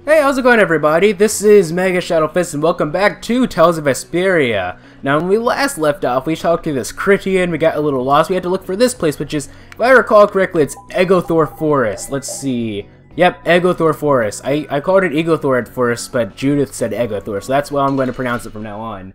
Hey, how's it going, everybody? This is MegaShadowFist, and welcome back to Tales of Vesperia. Now, when we last left off, we talked to this Critian, we got a little lost, we had to look for this place, which is, if I recall correctly, it's Egothor Forest. Let's see. Yep, Egothor Forest. I called it Egothor at first, but Judith said Egothor, so that's why I'm going to pronounce it from now on.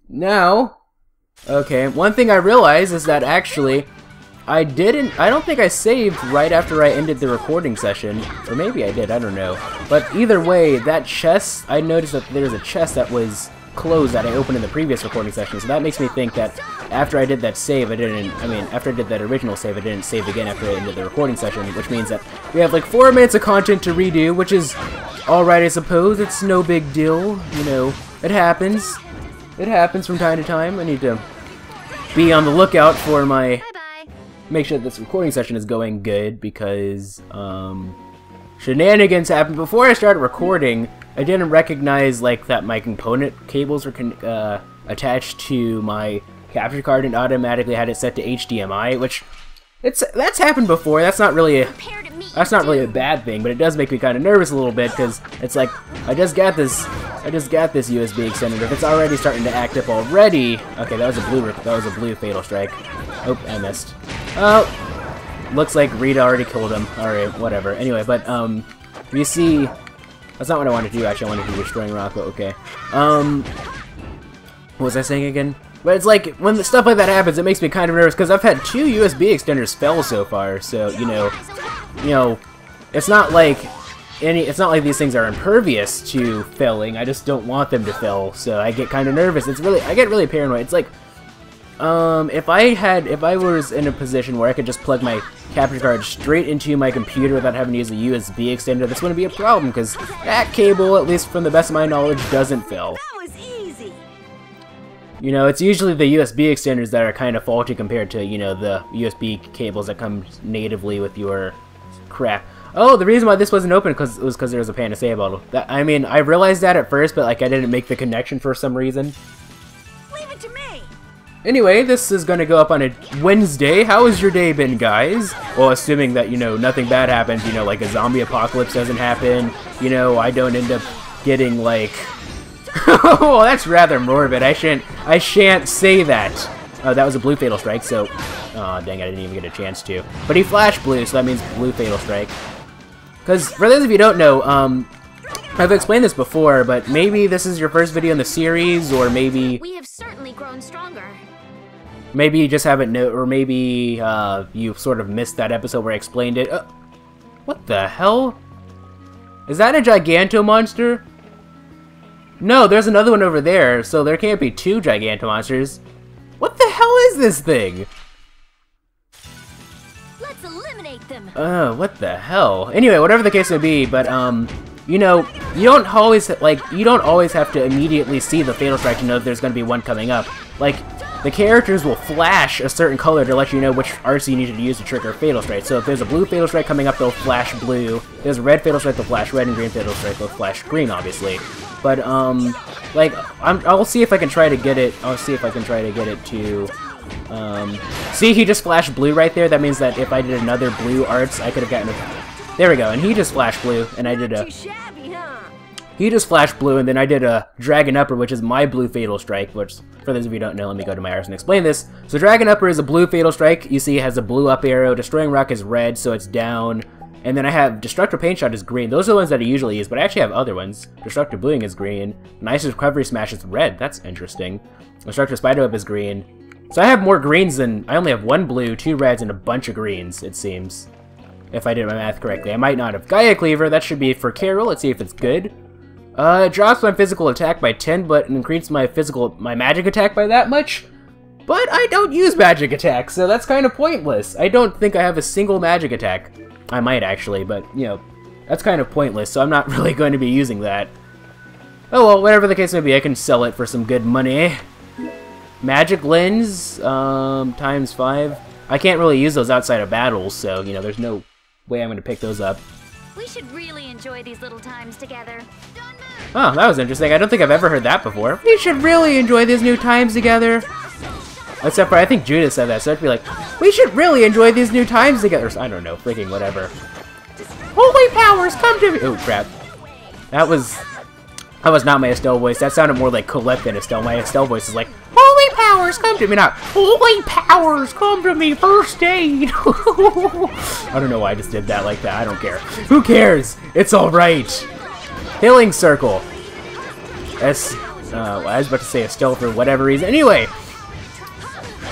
Now, okay, one thing I realized is that actually, I don't think I saved right after I ended the recording session, or maybe I did, I don't know. But either way, that chest, I noticed that there was a chest that was closed that I opened in the previous recording session, so that makes me think that after I did that save, after I did that original save, I didn't save again after I ended the recording session, which means that we have like 4 minutes of content to redo, which is alright, I suppose. It's no big deal, you know, it happens. It happens from time to time. I need to be on the lookout for my... make sure that this recording session is going good, because shenanigans happened. Before I started recording, I didn't recognize like that my component cables were attached to my capture card and automatically had it set to HDMI, which that's happened before. That's not really a bad thing, but it does make me kind of nervous a little bit, because it's like I just got this USB extender. If it's already starting to act up already, okay, that was a blue fatal strike. Oh, I missed. Oh, looks like Rita already killed him. Alright, whatever. Anyway, but, you see... That's not what I wanted to do, actually. I wanted to do Destroying Rock, but okay. What was I saying again? But it's like, when stuff like that happens, it makes me kind of nervous, because I've had 2 USB extenders fail so far, so, you know, it's not like these things are impervious to failing. I just don't want them to fail, so I get kind of nervous. I get really paranoid. It's like, if I was in a position where I could just plug my capture card straight into my computer without having to use a USB extender, this wouldn't be a problem, because that cable, at least from the best of my knowledge, doesn't fail. That was easy. You know, it's usually the USB extenders that are kind of faulty compared to, you know, the USB cables that come natively with your crap. Oh, the reason why this wasn't open was because there was a Panacea bottle. I mean, I realized that at first, but like I didn't make the connection for some reason. Leave it to me. Anyway, this is gonna go up on a Wednesday. How has your day been, guys? Well, assuming that, you know, nothing bad happens, you know, like a zombie apocalypse doesn't happen, you know, I don't end up getting, like... Oh, that's rather morbid. I shan't say that. That was a blue fatal strike, so... Aw, dang, I didn't even get a chance to. But he flashed blue, so that means blue fatal strike. Because, for those of you who don't know, I've explained this before, but maybe this is your first video in the series, or maybe... We have certainly grown stronger. Maybe you just haven't or maybe you sort of missed that episode where I explained it. What the hell? Is that a Giganto monster? No, there's another one over there, so there can't be 2 Giganto monsters. What the hell is this thing? Let's eliminate them. What the hell? Anyway, whatever the case may be, but you know, you don't always have to immediately see the fatal strike to know that there's going to be one coming up. Like, the characters will flash a certain color to let you know which RC you need to use to trigger a fatal strike. So if there's a blue fatal strike coming up, they'll flash blue. If there's a red fatal strike, they'll flash red, and green fatal strike, they'll flash green, obviously. But, like, I'll see if I can try to get it, to, see, he just flashed blue right there. That means that if I did another blue arts, I could have gotten a, there we go, and he just flashed blue, and I did a, he just flashed blue, and then I did a Dragon Upper, which is my blue fatal strike, which, for those of you who don't know, let me go to my arts and explain this. So Dragon Upper is a blue fatal strike. You see it has a blue up arrow. Destroying Rock is red, so it's down. And then I have Destructive Paint Shot is green. Those are the ones that I usually use, but I actually have other ones. Destructive Bluing is green. Nice Recovery Smash is red. That's interesting. Destructive Spider Web is green. So I have more greens than... I only have 1 blue, 2 reds, and a bunch of greens, it seems. If I did my math correctly. I might not have. Gaia Cleaver, that should be for Carol. Let's see if it's good. It drops my physical attack by 10, but increases my magic attack by that much. But I don't use magic attack, so that's kind of pointless. I don't think I have a single magic attack. I might actually, but, you know, that's kind of pointless, so I'm not really going to be using that. Oh well, whatever the case may be, I can sell it for some good money. Magic Lens, times 5. I can't really use those outside of battles, so, you know, there's no way I'm going to pick those up. We should really enjoy these little times together. Oh, that was interesting. I don't think I've ever heard that before. We should really enjoy these new times together. Except for, I think Judith said that, so I'd be like, we should really enjoy these new times together. I don't know, freaking whatever. Holy powers, come to me! Oh, crap. That was not my Estelle voice. That sounded more like Colette than Estelle. My Estelle voice is like, holy powers, come to me! Not, holy powers, come to me, first aid! I don't know why I just did that like that. I don't care. Who cares? It's alright. Healing Circle. I was about to say Estelle for whatever reason. Anyway,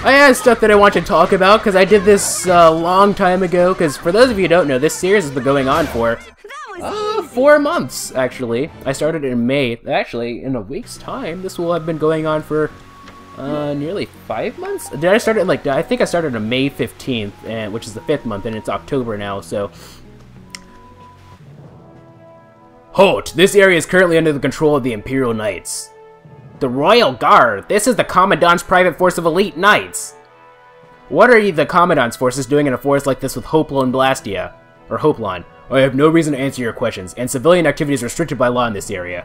I had stuff that I want to talk about because I did this a long time ago. Because for those of you who don't know, this series has been going on for 4 months, actually. I started in May. Actually, in a week's time, this will have been going on for nearly 5 months. Did I start it like? I think I started on May 15th, and which is the 5th month, and it's October now. So, halt! This area is currently under the control of the Imperial Knights. The Royal Guard. This is the Commandant's private force of elite knights. What are the Commandant's forces doing in a forest like this with Hopelon Blastia? Or Hopelon? I have no reason to answer your questions, and civilian activity is restricted by law in this area.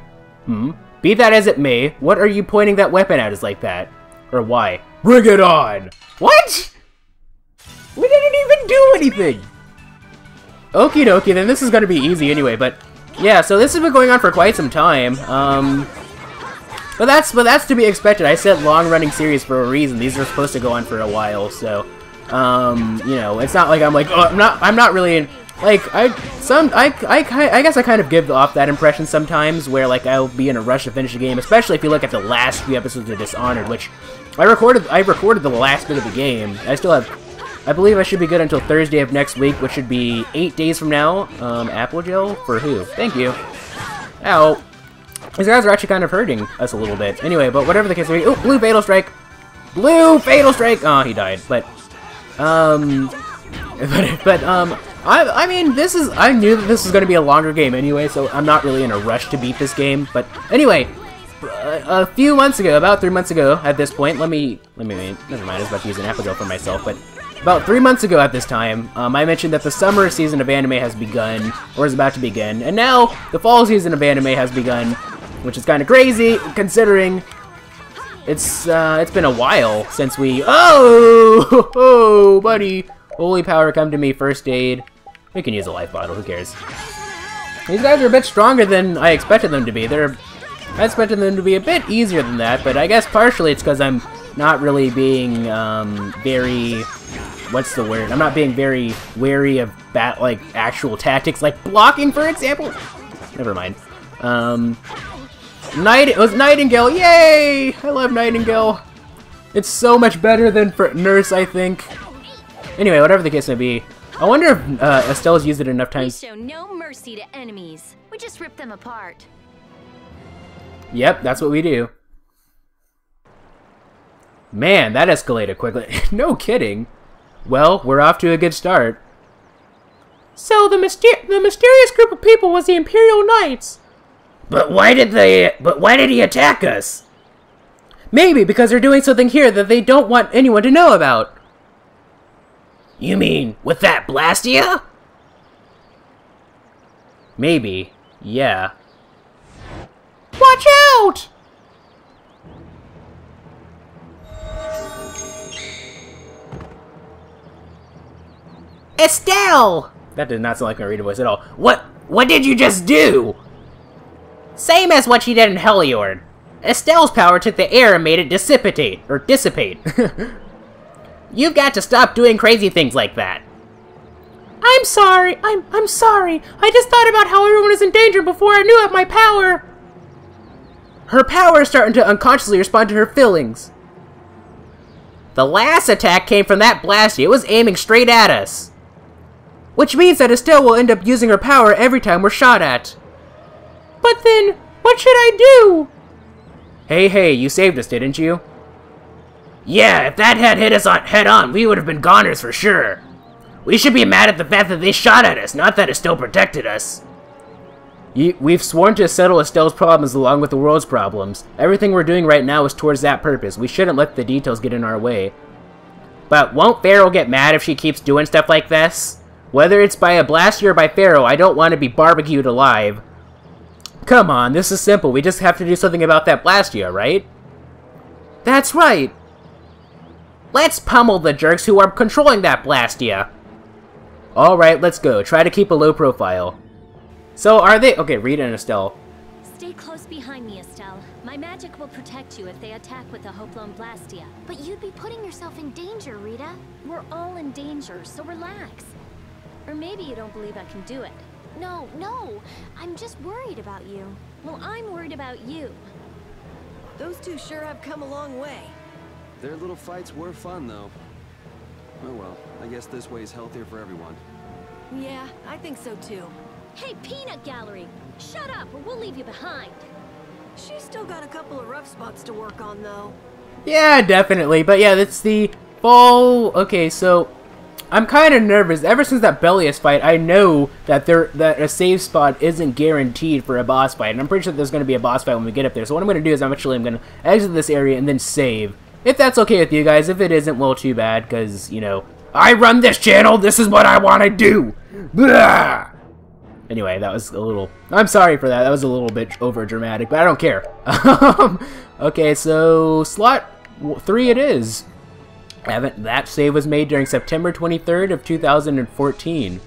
Be that as it may, what are you pointing that weapon at us like that? Or why? Bring it on! What? We didn't even do anything! Okie dokie, then this is gonna be easy anyway, but yeah, so this has been going on for quite some time. But that's to be expected. I said long-running series for a reason. These are supposed to go on for a while, so you know, it's not like I'm like, oh, I'm not really in, like, I guess I kind of give off that impression sometimes, where like I'll be in a rush to finish the game, especially if you look at the last few episodes of Dishonored, which I recorded the last bit of the game. I still have, I believe I should be good until Thursday of next week, which should be 8 days from now. Apple gel for who? Thank you. Ow. These guys are actually kind of hurting us a little bit. Anyway, but whatever the case may be. Oh, blue fatal strike! Blue fatal strike! Oh, he died. But, I mean, I knew that this was going to be a longer game anyway, so I'm not really in a rush to beat this game. But anyway, a few months ago, about 3 months ago at this point, never mind, I was about to use an Apple gel for myself, but about 3 months ago at this time, I mentioned that the summer season of anime has begun, or is about to begin, and now the fall season of anime has begun, which is kind of crazy, considering it's been a while since we... Oh, buddy! Holy power, come to me, first aid. We can use a life bottle, who cares? These guys are a bit stronger than I expected them to be. I expected them to be a bit easier than that, but I guess partially it's because I'm not really being, very... What's the word? I'm not being very wary of actual tactics, like blocking, for example. Never mind. It was Nightingale, yay! I love Nightingale. It's so much better than for Nurse, I think. Anyway, whatever the case may be, I wonder if Estelle's used it enough times. We show no mercy to enemies. We just rip them apart. Yep, that's what we do. Man, that escalated quickly. No kidding. Well, we're off to a good start. So the mysterious group of people was the Imperial Knights. But why did he attack us? Maybe because they're doing something here that they don't want anyone to know about. You mean with that Blastia? Maybe. Yeah. Watch out! Estelle! That did not sound like my reader voice at all. What did you just do? Same as what she did in Heliord. Estelle's power took the air and made it dissipate. You've got to stop doing crazy things like that. I'm sorry. I'm sorry. I just thought about how everyone is in danger before I knew of my power. Her power is starting to unconsciously respond to her feelings. The last attack came from that Blastia. It was aiming straight at us. Which means that Estelle will end up using her power every time we're shot at. But then, what should I do? Hey, you saved us, didn't you? Yeah, if that had hit us head on, we would have been goners for sure. We should be mad at the fact that they shot at us, not that Estelle protected us. We've sworn to settle Estelle's problems along with the world's problems. Everything we're doing right now is towards that purpose. We shouldn't let the details get in our way. But won't Pharaoh get mad if she keeps doing stuff like this? Whether it's by a Blastia or by Pharaoh, I don't want to be barbecued alive. Come on, this is simple. We just have to do something about that Blastia, right? That's right. Let's pummel the jerks who are controlling that Blastia. Alright, let's go. Try to keep a low profile. So, are they... Okay, Rita and Estelle. Stay close behind me, Estelle. My magic will protect you if they attack with the Hoplon Blastia. But you'd be putting yourself in danger, Rita. We're all in danger, so relax. Or maybe you don't believe I can do it. No, no. I'm just worried about you. Well, I'm worried about you. Those two sure have come a long way. Their little fights were fun, though. Oh well, I guess this way is healthier for everyone. Yeah, I think so too. Hey, Peanut Gallery! Shut up, or we'll leave you behind. She's still got a couple of rough spots to work on, though. Yeah, definitely. But yeah, that's the fall. Okay, so I'm kind of nervous. Ever since that Bellius fight, I know that that a save spot isn't guaranteed for a boss fight, and I'm pretty sure there's going to be a boss fight when we get up there. So what I'm going to do is I'm going to exit this area and then save. If that's okay with you guys. If it isn't, well, too bad, because, you know, I run this channel. This is what I want to do. Blah! Anyway, that was a little... I'm sorry for that. That was a little bit over-dramatic, but I don't care. Okay, so slot 3 it is. That save was made during September 23rd of 2014.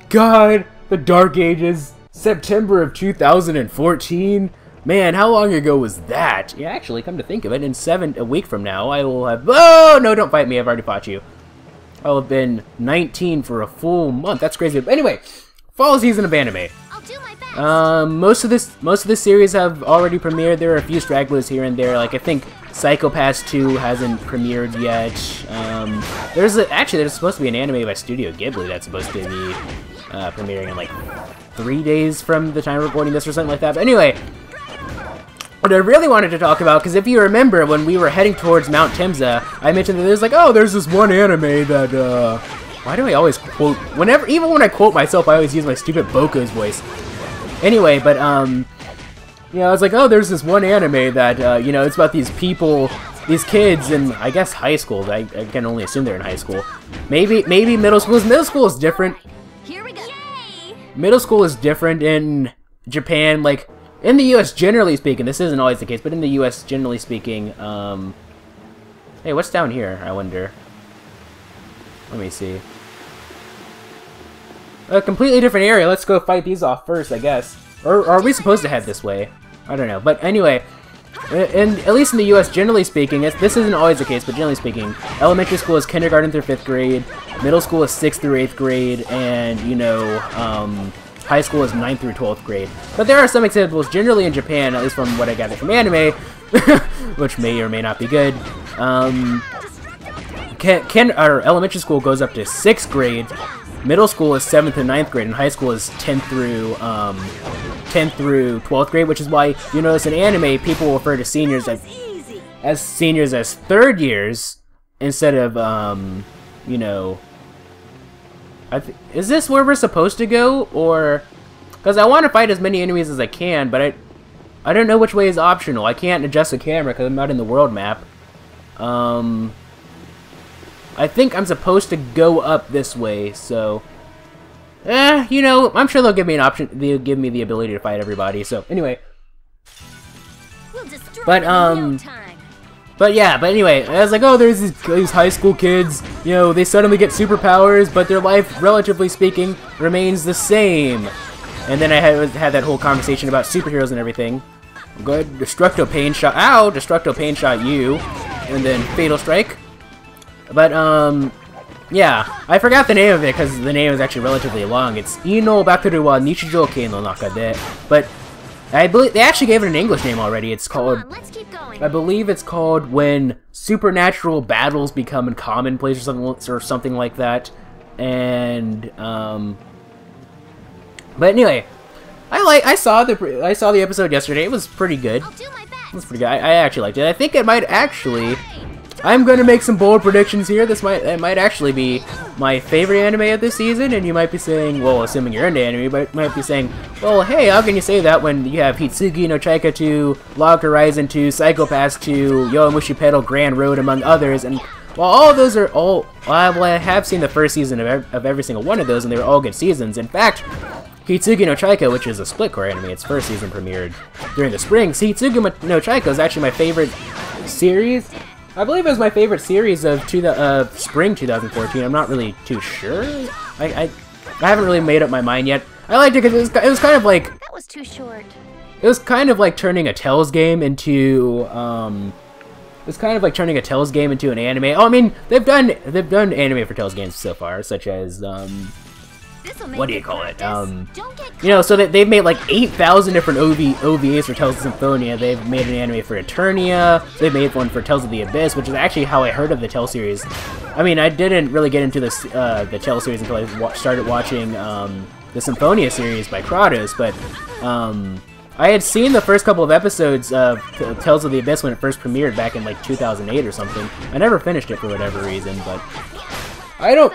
God, the Dark Ages. September of 2014. Man, how long ago was that? Yeah, actually, come to think of it, in a week from now, I will have... Oh, no, don't fight me. I've already fought you. I'll have been 19 for a full month. That's crazy. But anyway, fall season of anime. I'll do my best. Most of this series have already premiered. There are a few stragglers here and there. Like, I think Psycho-Pass 2 hasn't premiered yet. Actually, there's supposed to be an anime by Studio Ghibli that's supposed to be premiering in, like, 3 days from the time of recording this or something like that. But anyway... What I really wanted to talk about, because if you remember, when we were heading towards Mount Temza, I mentioned that there's this one anime that, why do I always quote, even when I quote myself, I always use my stupid Boko's voice. Anyway, but, you know, I was like, oh, there's this one anime that, you know, it's about these people, these kids in, I guess, high school. I can only assume they're in high school. Maybe middle school. Middle school is different. Here we go. Yay! Middle school is different in Japan, like... In the U.S., generally speaking, this isn't always the case, but in the U.S., generally speaking, hey, what's down here, I wonder? Let me see. A completely different area. Let's go fight these off first, I guess. Or are we supposed to head this way? I don't know. But anyway, at least in the U.S., generally speaking, this isn't always the case, but generally speaking, elementary school is kindergarten through 5th grade, middle school is 6th through 8th grade, and, you know, high school is 9th through 12th grade. But there are some examples, generally in Japan, at least from what I gathered from anime, which may or may not be good. Elementary school goes up to 6th grade, middle school is 7th and 9th grade, and high school is 10th through 12th grade, which is why you notice in anime, people refer to seniors as seniors as 3rd years, instead of, you know... is this where we're supposed to go, or... Because I want to fight as many enemies as I can, but I don't know which way is optional. I can't adjust the camera because I'm not in the world map. I think I'm supposed to go up this way, so... you know, I'm sure they'll give me an option. They'll give me the ability to fight everybody, so anyway. We'll destroy But, in no time. But anyway, I was like, oh, there's these high school kids, you know, they suddenly get superpowers, but their life, relatively speaking, remains the same. And then I had that whole conversation about superheroes and everything. Good, Destructo Pain shot, ow, Destructo Pain shot you, and then Fatal Strike. But, yeah, I forgot the name of it, because the name is actually relatively long. It's Ino Bakuru wa Nichijou Kei no Naka de, but... I believe they actually gave it an English name already. It's called... Come on, let's keep going. I believe it's called When Supernatural Battles Become Commonplace or something like that. And but anyway, I saw the episode yesterday. It was pretty good. I'll do my best. It was pretty good. I actually liked it. I think it might actually... I'm gonna make some bold predictions here. It might actually be my favorite anime of this season, and you might be saying, well, assuming you're into anime, but you might be saying, well, hey, how can you say that when you have Hitsugi no Chaika 2, Log Horizon 2, Psycho-Pass 2, Yowamushi Pedal Grand Road, among others, and while all those are all, well, I have seen the first season of every single one of those, and they were all good seasons. In fact, Hitsugi no Chaika, which is a split-core anime, its first season premiered during the spring. Hitsugi no Chaika is actually my favorite series. I believe it was my favorite series of spring 2014. I'm not really too sure. I I haven't really made up my mind yet. I liked it because it was kind of like... That was too short. It was kind of like turning a Tales game into, it's kind of like turning a Tales game into an anime. Oh, I mean, they've done anime for Tales games so far, such as, what do you call it? You know, so they've made like 8,000 different OVAs for Tales of Symphonia. They've made an anime for Eternia. They've made one for Tales of the Abyss, which is actually how I heard of the Tales series. I mean, I didn't really get into this, the Tales series until I started watching, the Symphonia series by Kratos, but, I had seen the first couple of episodes of Tales of the Abyss when it first premiered back in like 2008 or something. I never finished it for whatever reason, but I don't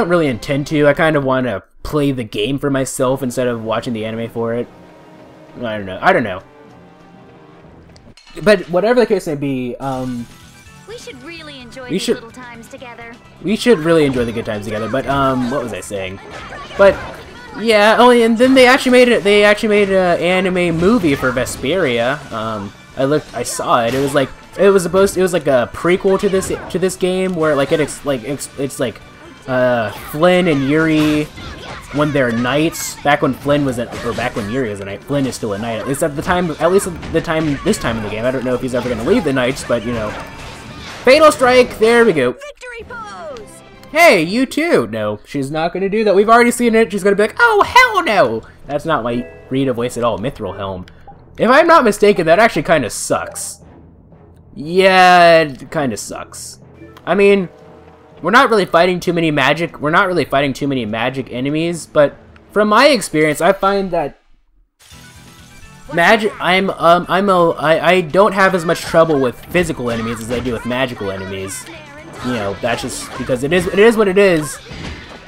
really intend to. I kind of want to play the game for myself instead of watching the anime for it. I don't know. But whatever the case may be, we should really enjoy these little times together. We should really enjoy the good times together. But what was I saying? But yeah. Oh, and then they actually made an anime movie for Vesperia. I saw it. It was like a prequel to this game where like it's like Flynn and Yuri when they're knights. Back when Flynn was back when Yuri was a knight. Flynn is still a knight. At least this time in the game. I don't know if he's ever gonna leave the knights, but you know. Fatal Strike. There we go. Victory pose. Hey, you too! No, she's not gonna do that. We've already seen it. She's gonna be like, oh, hell no! That's not my Rita voice at all. Mithril Helm. If I'm not mistaken, that actually kind of sucks. Yeah, it kind of sucks. I mean, we're not really fighting too many magic enemies, but from my experience, I find that magic. I don't have as much trouble with physical enemies as I do with magical enemies. You know, that's just because it is what it is.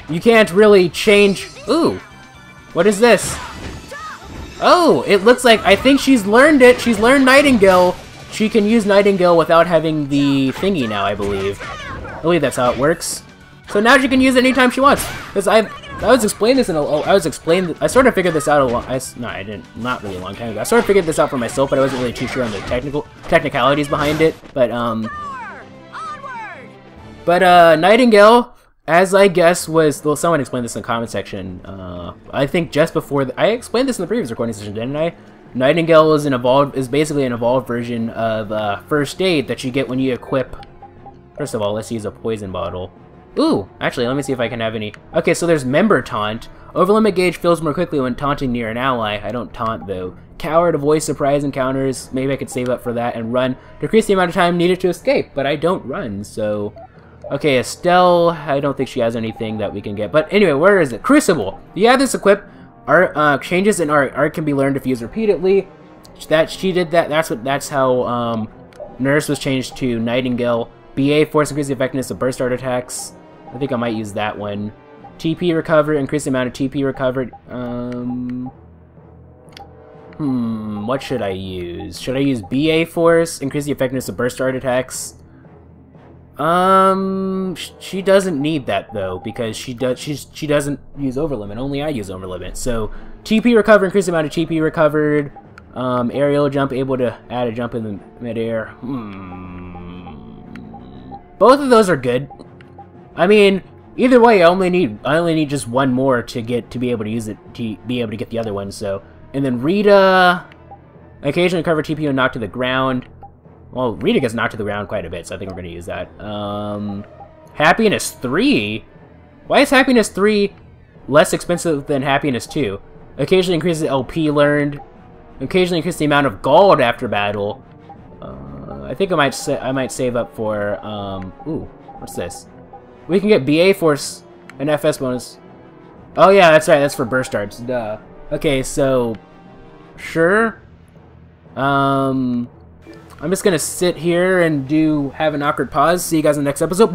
You can't really change. Ooh, what is this? Oh, it looks like, I think she's learned it. She's learned Nightingale. She can use Nightingale without having the thingy now, I believe. I believe that's how it works. So now she can use it anytime she wants. Because I sort of figured this out not really a long time ago. I sort of figured this out for myself, but I wasn't really too sure on the technicalities behind it. But Nightingale, as I guess was, well, someone explained this in the comment section. I think just before I explained this in the previous recording session, didn't I? Nightingale is basically an evolved version of First Aid that you get when you equip. First of all, let's use a poison bottle. Ooh, actually, let me see if I can have any. Okay, so there's Member Taunt. Overlimit gauge fills more quickly when taunting near an ally. I don't taunt though. Coward, avoid surprise encounters. Maybe I could save up for that and run. Decrease the amount of time needed to escape, but I don't run, so. Okay, Estelle, I don't think she has anything that we can get. But anyway, where is it? Crucible. You have this equipped. Art changes in art. Art can be learned if used repeatedly. She did that. That's how Nurse was changed to Nightingale. BA force increase the effectiveness of burst art attacks. I think I might use that one. TP recover, increase the amount of TP recovered. What should I use? Should I use BA force, increase the effectiveness of burst art attacks? She doesn't need that though, because she doesn't use overlimit. Only I use overlimit. So TP recover, increase the amount of TP recovered. Aerial jump, able to add a jump in the midair. Both of those are good. I mean, either way, I only need just one more to be able to use it to be able to get the other one. So, and then Rita, occasionally recover TP and knock to the ground. Well, Rita gets knocked to the ground quite a bit, so I think we're going to use that. Happiness 3? Why is Happiness 3 less expensive than Happiness 2? Occasionally increases LP learned. Occasionally increases the amount of gold after battle. I think I might save up for, ooh, what's this? We can get BA Force, an FS bonus. Oh yeah, that's right, that's for burst arts, duh. Okay, so, sure. I'm just gonna sit here and have an awkward pause. See you guys in the next episode.